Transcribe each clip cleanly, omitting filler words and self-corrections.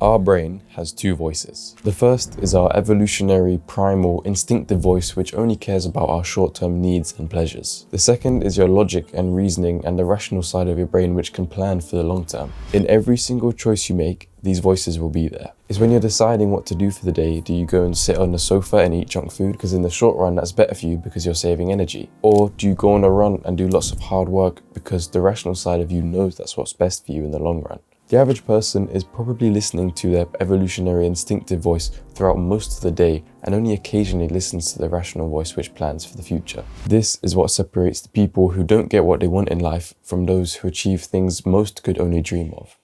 Our brain has two voices. The first is our evolutionary, primal, instinctive voice which only cares about our short-term needs and pleasures. The second is your logic and reasoning and the rational side of your brain which can plan for the long term. In every single choice you make, these voices will be there. It's when you're deciding what to do for the day, do you go and sit on the sofa and eat junk food because in the short run that's better for you because you're saving energy? Or do you go on a run and do lots of hard work because the rational side of you knows that's what's best for you in the long run? The average person is probably listening to their evolutionary instinctive voice throughout most of the day and only occasionally listens to the rational voice which plans for the future. This is what separates the people who don't get what they want in life from those who achieve things most could only dream of.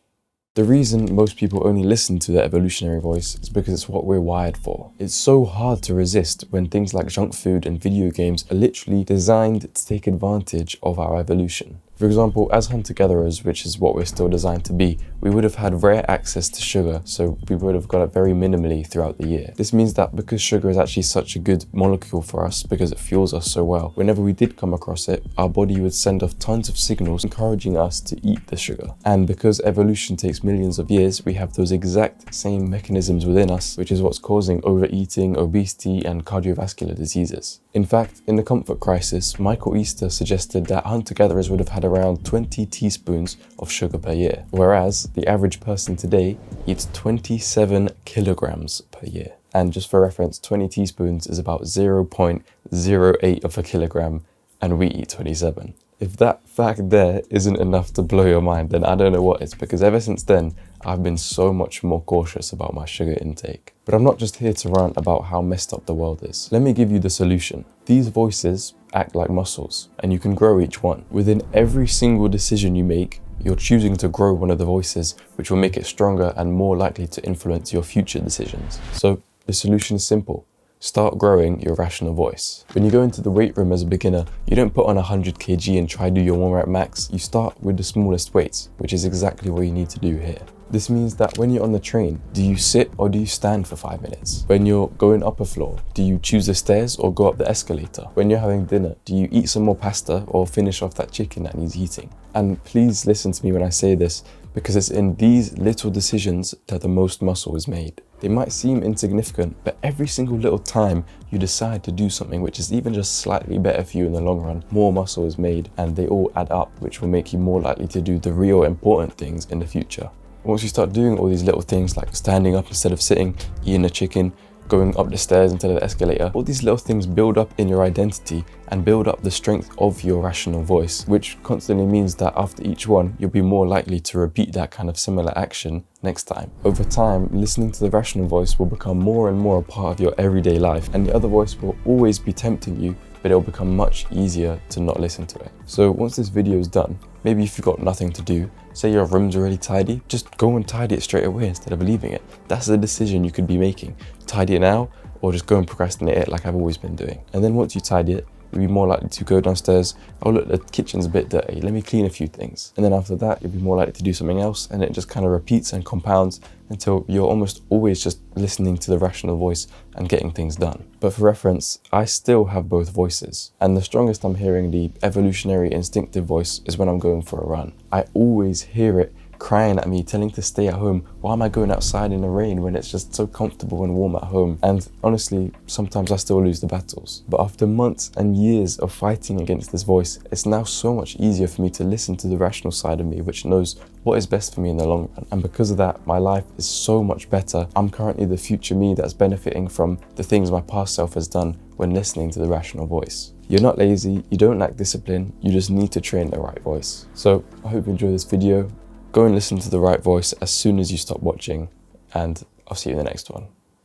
The reason most people only listen to their evolutionary voice is because it's what we're wired for. It's so hard to resist when things like junk food and video games are literally designed to take advantage of our evolution. For example, as hunter-gatherers, which is what we're still designed to be, we would have had rare access to sugar, so we would have got it very minimally throughout the year. This means that because sugar is actually such a good molecule for us, because it fuels us so well, whenever we did come across it, our body would send off tons of signals encouraging us to eat the sugar. And because evolution takes millions of years, we have those exact same mechanisms within us, which is what's causing overeating, obesity, and cardiovascular diseases. In fact, in the comfort crisis, Michael Easter suggested that hunter-gatherers would have had around 20 teaspoons of sugar per year, whereas the average person today eats 27 kilograms per year. And just for reference, 20 teaspoons is about 0.08 of a kilogram, and we eat 27. If that fact there isn't enough to blow your mind, then I don't know what is, because ever since then, I've been so much more cautious about my sugar intake. But I'm not just here to rant about how messed up the world is. Let me give you the solution. These voices act like muscles, and you can grow each one. Within every single decision you make, you're choosing to grow one of the voices, which will make it stronger and more likely to influence your future decisions. So the solution is simple. Start growing your rational voice. When you go into the weight room as a beginner, you don't put on 100 kg and try do your 1 rep max. You start with the smallest weights, which is exactly what you need to do here. This means that when you're on the train, do you sit or do you stand for 5 minutes? When you're going up a floor, do you choose the stairs or go up the escalator? When you're having dinner, do you eat some more pasta or finish off that chicken that needs eating? And please listen to me when I say this, because it's in these little decisions that the most muscle is made. They might seem insignificant, but every single little time you decide to do something which is even just slightly better for you in the long run, more muscle is made, and they all add up, which will make you more likely to do the real important things in the future. Once you start doing all these little things like standing up instead of sitting, eating a chicken, going up the stairs instead of the escalator, all these little things build up in your identity and build up the strength of your rational voice, which constantly means that after each one, you'll be more likely to repeat that kind of similar action next time. Over time, listening to the rational voice will become more and more a part of your everyday life, and the other voice will always be tempting you, but it'll become much easier to not listen to it. So once this video is done, maybe if you've got nothing to do, say your room's already tidy, just go and tidy it straight away instead of leaving it. That's the decision you could be making. Tidy it now, or just go and procrastinate it like I've always been doing. And then once you tidy it, you'll be more likely to go downstairs, oh look, the kitchen's a bit dirty, let me clean a few things. And then after that, you'll be more likely to do something else, and it just kind of repeats and compounds until you're almost always just listening to the rational voice and getting things done. But for reference, I still have both voices, and the strongest I'm hearing the evolutionary instinctive voice is when I'm going for a run. I always hear it crying at me, telling to stay at home. Why am I going outside in the rain when it's just so comfortable and warm at home? And honestly, sometimes I still lose the battles. But after months and years of fighting against this voice, it's now so much easier for me to listen to the rational side of me, which knows what is best for me in the long run. And because of that, my life is so much better. I'm currently the future me that's benefiting from the things my past self has done when listening to the rational voice. You're not lazy, you don't lack discipline, you just need to train the right voice. So I hope you enjoy this video. Go and listen to the right voice as soon as you stop watching, and I'll see you in the next one.